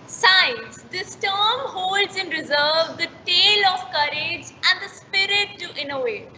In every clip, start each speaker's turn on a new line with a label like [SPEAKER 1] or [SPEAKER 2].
[SPEAKER 1] Science, this term holds in reserve the tale of courage and the spirit to innovate.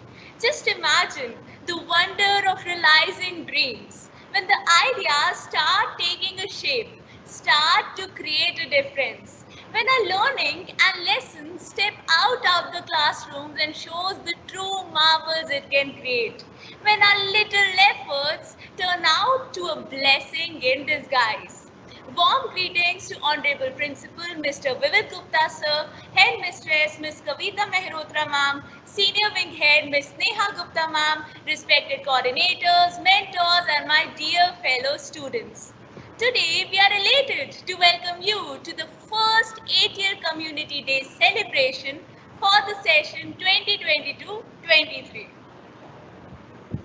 [SPEAKER 1] Just imagine the wonder of realizing dreams when the ideas start taking a shape, start to create a difference. When our learning and lessons step out of the classrooms and shows the true marvels it can create. When our little efforts turn out to a blessing in disguise. Warm greetings to Honorable Principal Mr. Vivid Gupta Sir, Head Mistress Ms. Kavita Mehrotra Ma'am, Senior Wing Head Ms. Neha Gupta Ma'am, respected coordinators, mentors and my dear fellow students. Today we are elated to welcome you to the first Atl Community Day celebration for the session 2022-23.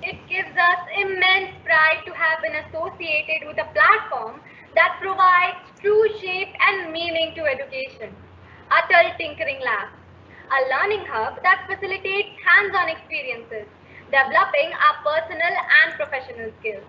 [SPEAKER 2] It gives us immense pride to have been associated with a platform that provides true shape and meaning to education. Atl Tinkering Lab, a learning hub that facilitates hands-on experiences, developing our personal and professional skills.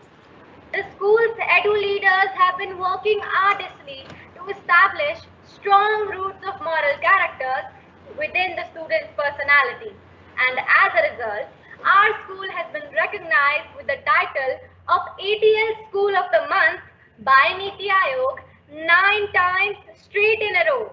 [SPEAKER 2] The school's edu leaders have been working arduously to establish strong roots of moral characters within the student's personality. And as a result, our school has been recognized with the title of ATL School of the Month by Niti Aayog 9 times straight in a row.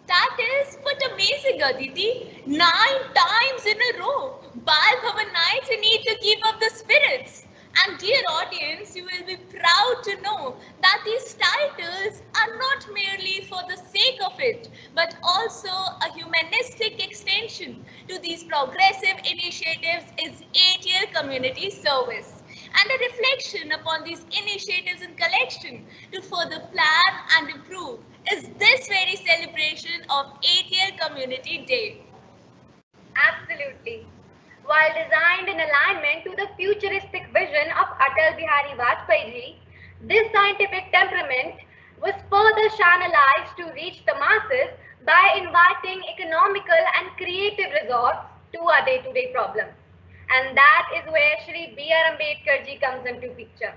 [SPEAKER 1] That is but amazing, Aditi. 9 times in a row. BAL Bhavan nights need to keep up the spirits. And dear audience, you will be proud to know that these titles are not merely for the sake of it, but also a humanistic extension to these progressive initiatives is ATL Community Service, and a reflection upon these initiatives and collection to further plan and improve is this very celebration of ATL Community Day.
[SPEAKER 2] Absolutely. While designed in alignment to the futuristic vision of Atal Bihari Vajpayee, this scientific temperament was further channelized to reach the masses by inviting economical and creative resorts to our day-to-day problems. And that is where Shri B.R. Ambedkar ji comes into picture,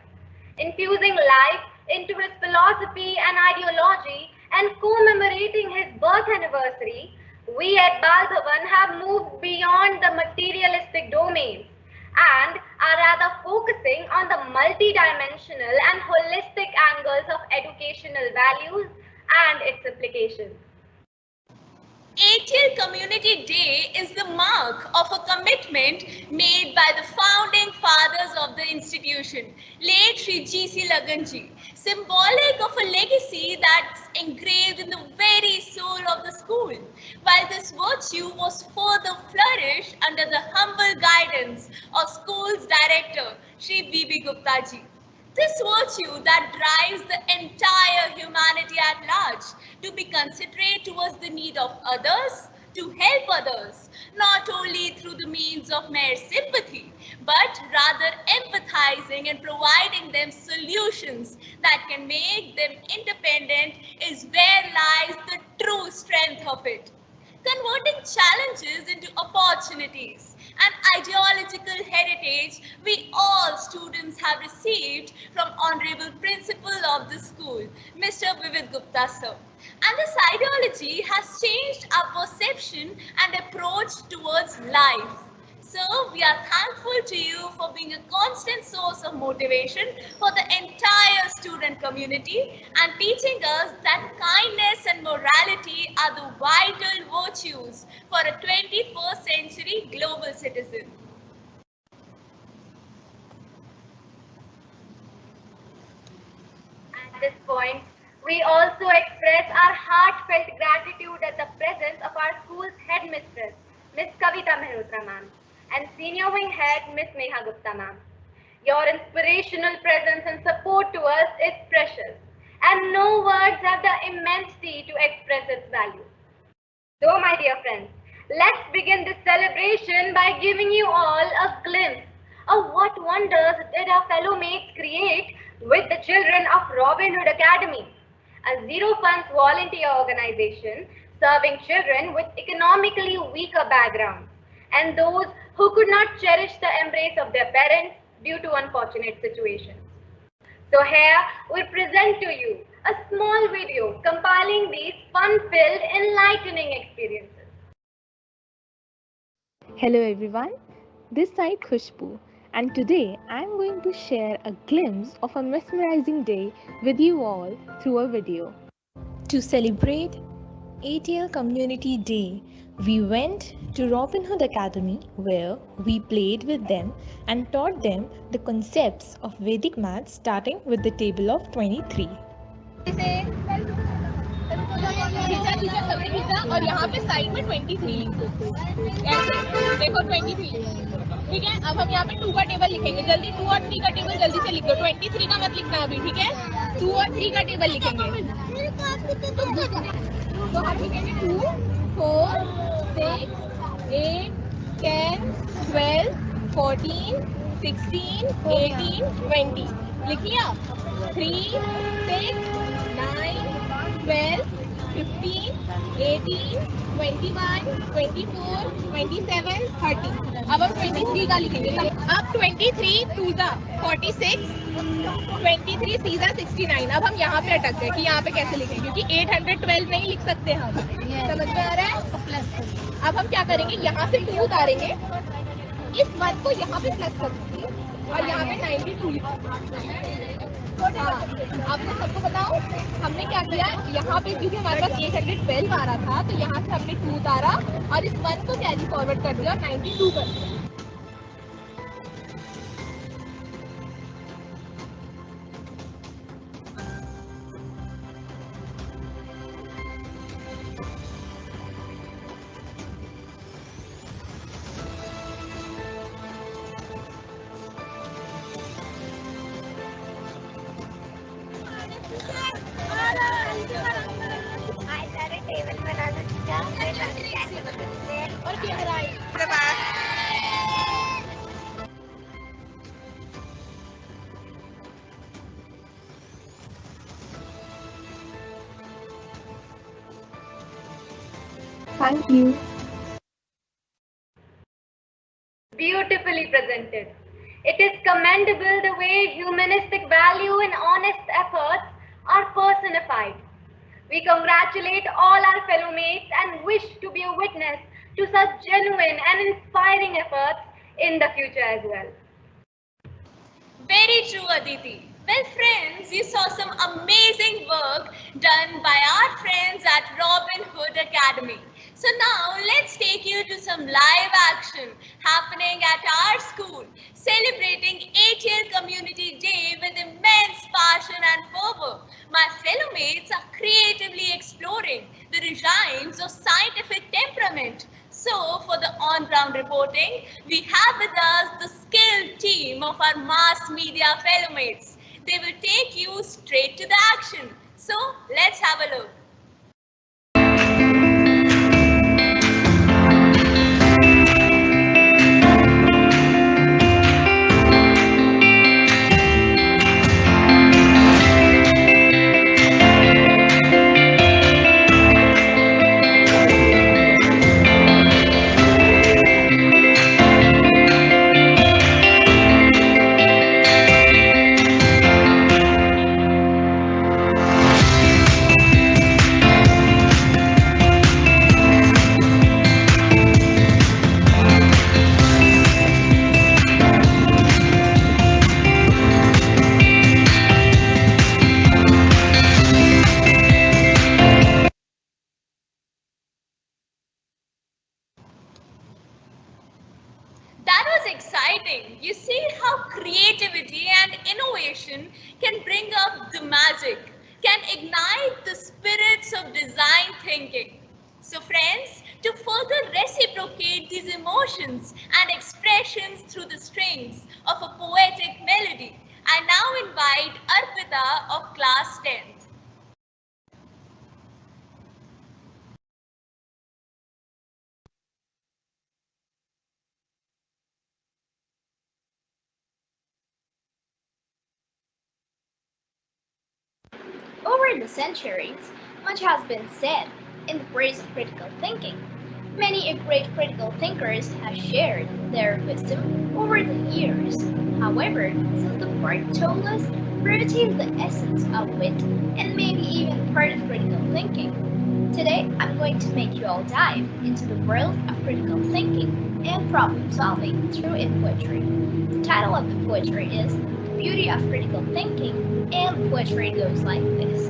[SPEAKER 2] infusing life into his philosophy and ideology and commemorating his birth anniversary. We at BAL Bhavan have moved beyond the materialistic domains and are rather focusing on the multidimensional and holistic angles of educational values and its applications.
[SPEAKER 1] ATL Community Day is the mark of a commitment made by the founding fathers of the institution, late Sri G.C. Laganji, symbolic of a legacy that's engraved in the very soul of the school, while this virtue was further flourished under the humble guidance of school's director, Sri B.B. Gupta ji. This virtue that drives the entire humanity at large to be considerate towards the need of others, to help others, not only through the means of mere sympathy, but rather empathizing and providing them solutions that can make them independent is where lies the true strength of it. Converting challenges into opportunities, an ideological heritage we all students have received from Honorable Principal of the school, Mr. Vivid Gupta Sir. And this ideology has changed our perception and approach towards life. So we are thankful to you for being a constant source of motivation for the entire student community and teaching us that kindness and morality are the vital virtues for a 21st century global citizen.
[SPEAKER 2] At this point, we also express our heartfelt gratitude at the presence of our school's headmistress, Ms. Kavita Mehrotra Ma'am, and Senior Wing Head, Ms. Neha Gupta Ma'am. Your inspirational presence and support to us is precious, and no words have the immensity to express its value. So, my dear friends, let's begin this celebration by giving you all a glimpse of what wonders did our fellow mates create with the children of Robin Hood Academy, a zero funds volunteer organization serving children with economically weaker backgrounds and those who could not cherish the embrace of their parents due to unfortunate situations. So here we present to you a small full video compiling these fun-filled, enlightening experiences.
[SPEAKER 3] Hello everyone, this side Khushbu, and today I am going to share a glimpse of a mesmerizing day with you all through a video. To celebrate Atl Community Day, we went to Robin Hood Academy where we played with them and taught them the concepts of Vedic maths starting with the table of 23.
[SPEAKER 1] और यहाँ पे side में 23 लिखो, ऐसे देखो 23, ठीक है। अब हम यहाँ पे 2 का टेबल लिखेंगे, जल्दी 2 और 3 का टेबल जल्दी से लिख दो, 23 का मत लिखना अभी, ठीक है। 2 और 3 का टेबल लिखेंगे, तो हम लिखेंगे 2, 4, 6, 8, 10, 12, 14, 16, 18, 20 लिख लिया। 3, 6, 9, 12, 15, 18, 21, 24, 27, 30। अब हम 23 का लिखेंगे। अब 23 2 जा 46, 23 3 जा 69। अब हम यहाँ पे अटक गए कि यहाँ पे कैसे लिखेंगे, क्योंकि 812 नहीं लिख सकते हम, समझ में आ रहा है। अब हम क्या करेंगे, यहाँ से 2 उतारेंगे, इस 1 को यहाँ पे प्लस कर देंगे और यहाँ पे 92 लिखेंगे। आप मैं सबको बताऊं, हमने क्या किया, यहाँ पे क्योंकि हमारे पास 812 आ रहा था, तो यहाँ से हमने 2 उतारा और इस 1 को कैरी फॉरवर्ड कर दिया और 92 कर दिया। टेबल बना दो और camera
[SPEAKER 3] Thank you.
[SPEAKER 2] Beautifully presented. It is commendable the way humanistic value and honest efforts are personified. We congratulate all our fellow mates and wish to be a witness to such genuine and inspiring efforts in the future as well.
[SPEAKER 1] Very true, Aditi. Well, friends, you saw some amazing work done by our friends at Robin Hood Academy. So now let's take you to some live action happening at our school, celebrating Atl Community Day with immense passion and fervor. My fellow mates are creatively exploring the regimes of scientific temperament. So for the on-ground reporting, we have with us the skilled team of our mass media fellow mates. They will take you straight to the action. So let's have a look. Exciting. You see how creativity and innovation can bring up the magic, can ignite the spirits of design thinking. So friends, to further reciprocate these emotions and expressions through the strings of a poetic melody, I now invite Arpita of class 10th.
[SPEAKER 4] Over the centuries, much has been said in the praise of critical thinking. Many great critical thinkers have shared their wisdom over the years. However, since the part told us, brevity is the essence of wit and maybe even part going to make you all dive into the world of critical thinking and problem solving through a poetry. The title of the poetry is The Beauty of Critical Thinking, and the poetry goes like this.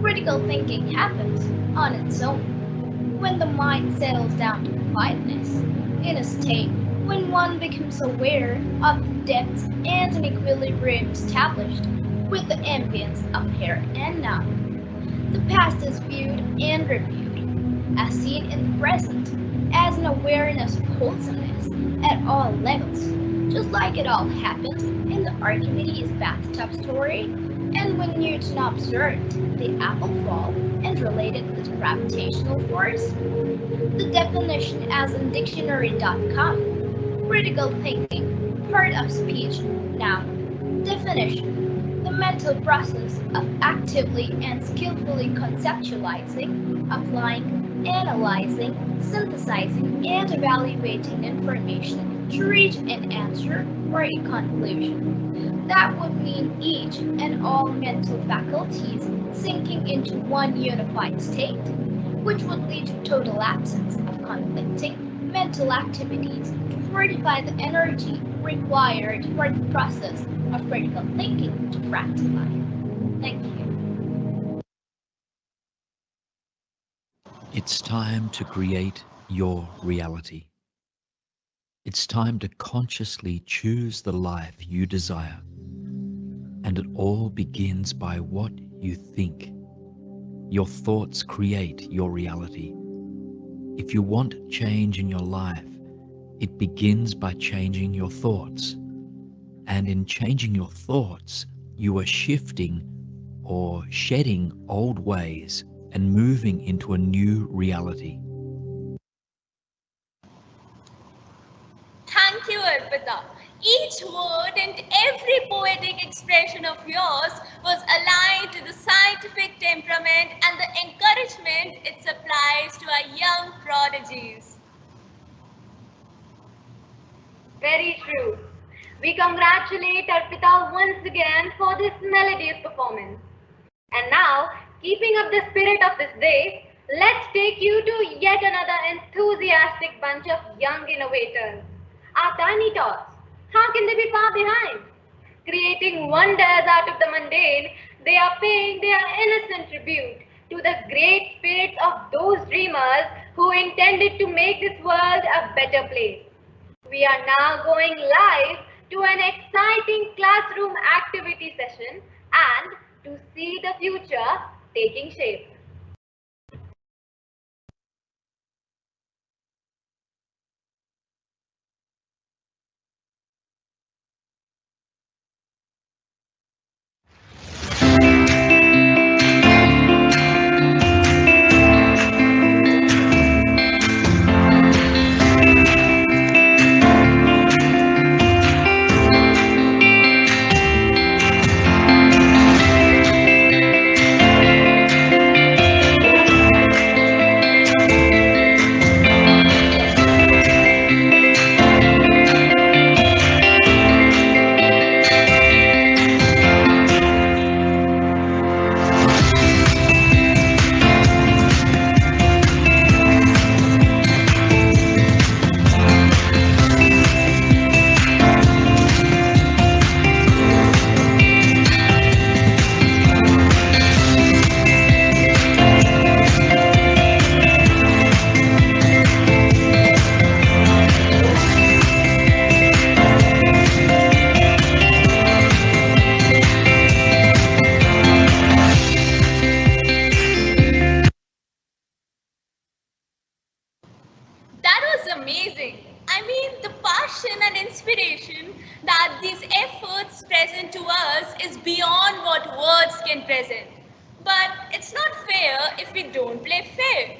[SPEAKER 4] Critical thinking happens on its own when the mind settles down to quietness, in a state when one becomes aware of the depth and an equilibrium established with the ambience of here and now. The past is viewed and reviewed, as seen in the present, as an awareness of wholesomeness at all levels, just like it all happened in the Archimedes bathtub story, and when Newton observed the apple fall and related with gravitational force. The definition as in dictionary.com, critical thinking, part of speech, noun, definition. The mental process of actively and skillfully conceptualizing, applying, analyzing, synthesizing, and evaluating information to reach an answer or a conclusion. That would mean each and all mental faculties sinking into one unified state, which would lead to total absence of conflicting mental activities to fortify the energy required for the process of critical thinking to fructify. Thank you.
[SPEAKER 5] It's time to create your reality. It's time to consciously choose the life you desire. And it all begins by what you think. Your thoughts create your reality. If you want change in your life, it begins by changing your thoughts. And in changing your thoughts, you are shifting or shedding old ways and moving into a new reality.
[SPEAKER 1] Thank you, Arpita. Each word and every poetic expression of yours was aligned to the scientific temperament and the encouragement it supplies to our young prodigies.
[SPEAKER 2] Very true. We congratulate Arpita once again for this melodious performance. And now, keeping up the spirit of this day, let's take you to yet another enthusiastic bunch of young innovators. Our tiny tots. How can they be far behind? Creating wonders out of the mundane, they are paying their innocent tribute to the great spirits of those dreamers who intended to make this world a better place. We are now going live to an exciting classroom activity session and to see the future taking shape.
[SPEAKER 1] That was amazing. I mean, the passion and inspiration that these efforts present to us is beyond what words can present. But it's not fair if we don't play fair.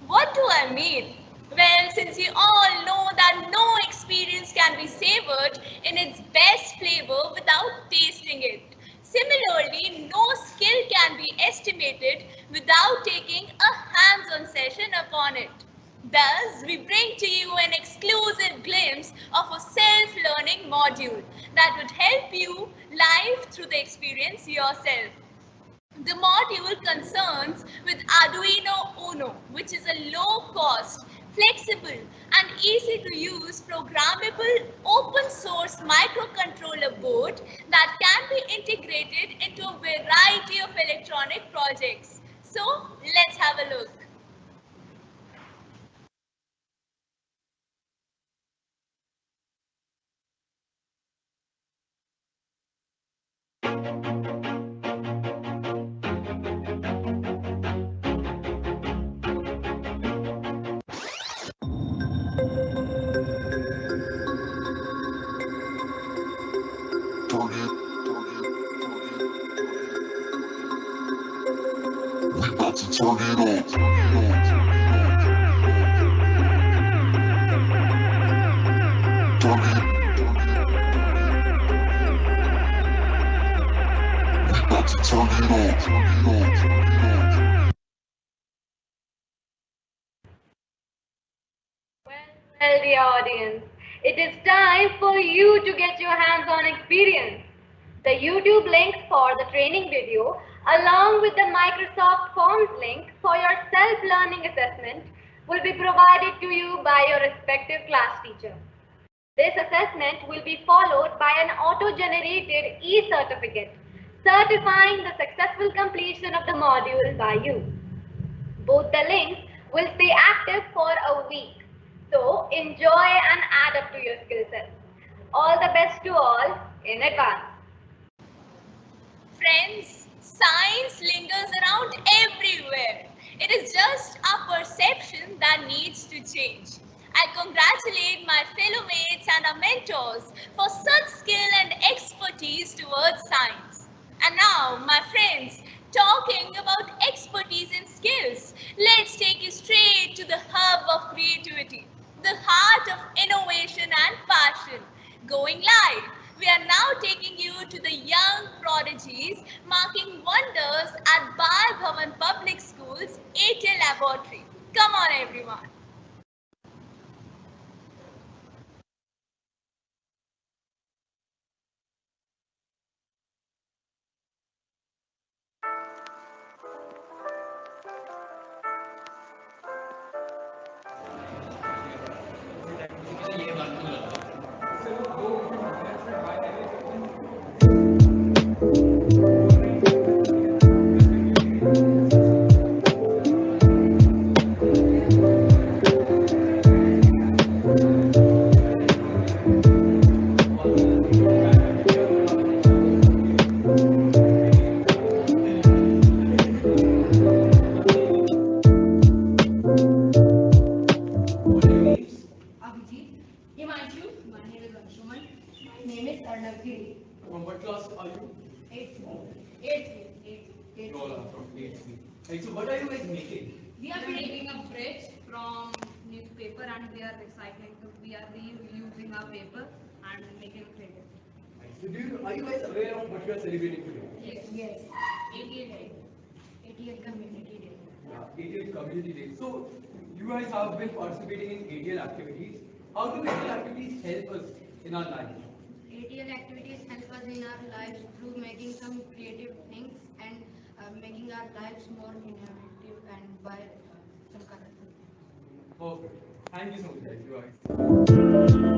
[SPEAKER 1] What do I mean? Well, since we all know that no experience can be savored in its best flavor without tasting it. Similarly, no skill can be estimated without taking a hands-on session upon it. Thus, we bring to you an exclusive glimpse of a self-learning module that would help you live through the experience yourself. The module concerns with Arduino Uno, which is a low-cost, flexible, and easy-to-use programmable open-source microcontroller board that can be integrated into a variety of electronic projects. So, let's have a look.
[SPEAKER 2] Well, dear audience, it is time for you to get your hands-on experience. The YouTube links for the training video, along with the Microsoft Forms link for your self-learning assessment, will be provided to you by your respective class teacher. This assessment will be followed by an auto-generated e-certificate, certifying the successful completion of the module by you. Both the links will stay active for a week. So enjoy and add up to your skill set. All the best to all in advance.
[SPEAKER 1] Friends, science lingers around everywhere. It is just our perception that needs to change. I congratulate my fellow mates and our mentors for such skill and expertise towards science. And now, my friends, talking about expertise and skills, let's take you straight to the hub of creativity, the heart of innovation and passion. Going live, we are now taking you to the young prodigies marking wonders at BAL BHAVAN Public School's Atl Laboratory. Come on, everyone.
[SPEAKER 6] From what class are you?
[SPEAKER 7] 8th.
[SPEAKER 6] You all are from 8th. Right, so what are you guys making?
[SPEAKER 7] We are making a bridge from newspaper and we are recycling. We are reusing our paper and making a credit.
[SPEAKER 6] Right, so are you guys aware of what you are celebrating today?
[SPEAKER 7] Yes. 88 Day. 88 Community Day.
[SPEAKER 6] Yeah, ATL Community Day. So you guys have been participating in ATL activities. How do ATL activities help us in our life?
[SPEAKER 7] ATL activities help us in our lives through making some creative things and making our lives more innovative and by some colorful.
[SPEAKER 6] Perfect. Thank you so much, guys. You guys.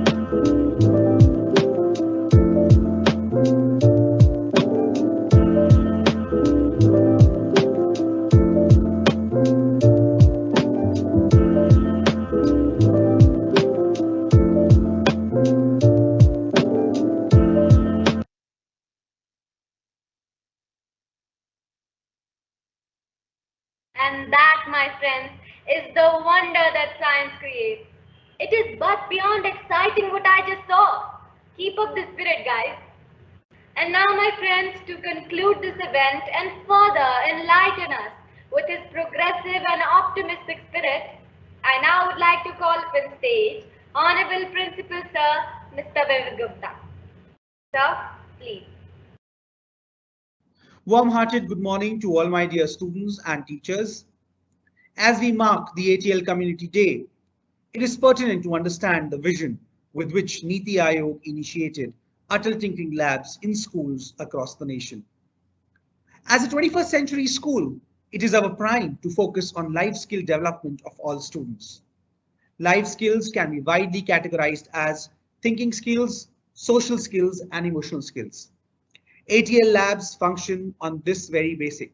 [SPEAKER 2] And that, my friends, is the wonder that science creates. It is but beyond exciting what I just saw. Keep up the spirit, guys. And now, my friends, to conclude this event and further enlighten us with his progressive and optimistic spirit, I now would like to call upon stage Honorable Principal Sir, Mr. Vivek Gupta. Sir, please.
[SPEAKER 8] Warm-hearted good morning to all my dear students and teachers. As we mark the ATL Community Day, it is pertinent to understand the vision with which Niti Aayog initiated Atl Tinkering Labs in schools across the nation. As a 21st century school, it is our prime to focus on life skill development of all students. Life skills can be widely categorized as thinking skills, social skills, and emotional skills. ATL labs function on this very basic.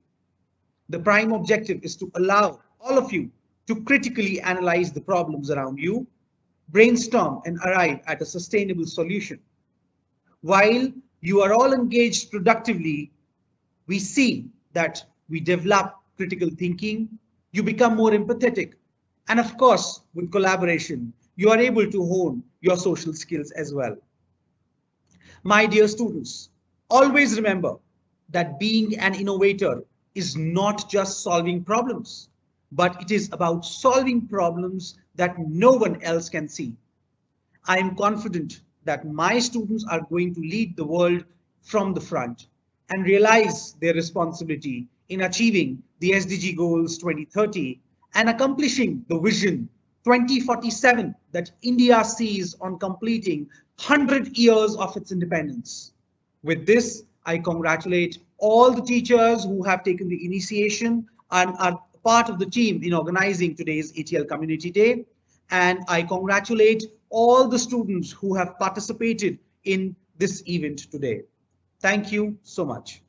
[SPEAKER 8] The prime objective is to allow all of you to critically analyze the problems around you, brainstorm and arrive at a sustainable solution. While you are all engaged productively, we see that we develop critical thinking, you become more empathetic, and of course, with collaboration, you are able to hone your social skills as well. My dear students, always remember that being an innovator is not just solving problems, but it is about solving problems that no one else can see. I am confident that my students are going to lead the world from the front and realize their responsibility in achieving the SDG goals 2030 and accomplishing the vision 2047 that India sees on completing 100 years of its independence. With this, I congratulate all the teachers who have taken the initiation and are part of the team in organizing today's ATL Community Day. And I congratulate all the students who have participated in this event today. Thank you so much.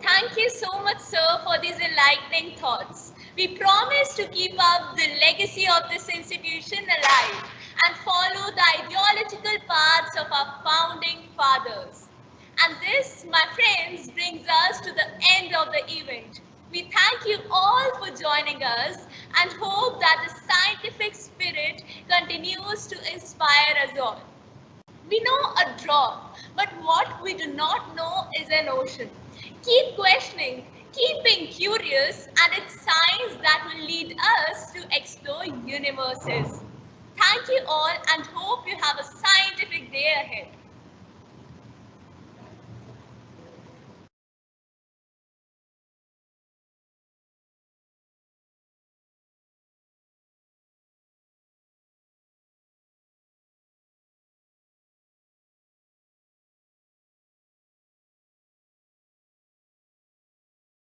[SPEAKER 1] Thank you so much, sir, for these enlightening thoughts. We promise to keep up the legacy of this institution alive and follow the ideological paths of our founding fathers. And this, my friends, brings us to the end of the event. We thank you all for joining us and hope that the scientific spirit continues to inspire us all. We know a drop, but what we do not know is an ocean. Keep questioning, keep being curious, and it's science that will lead us to explore universes. Thank you all and hope you have a scientific day ahead.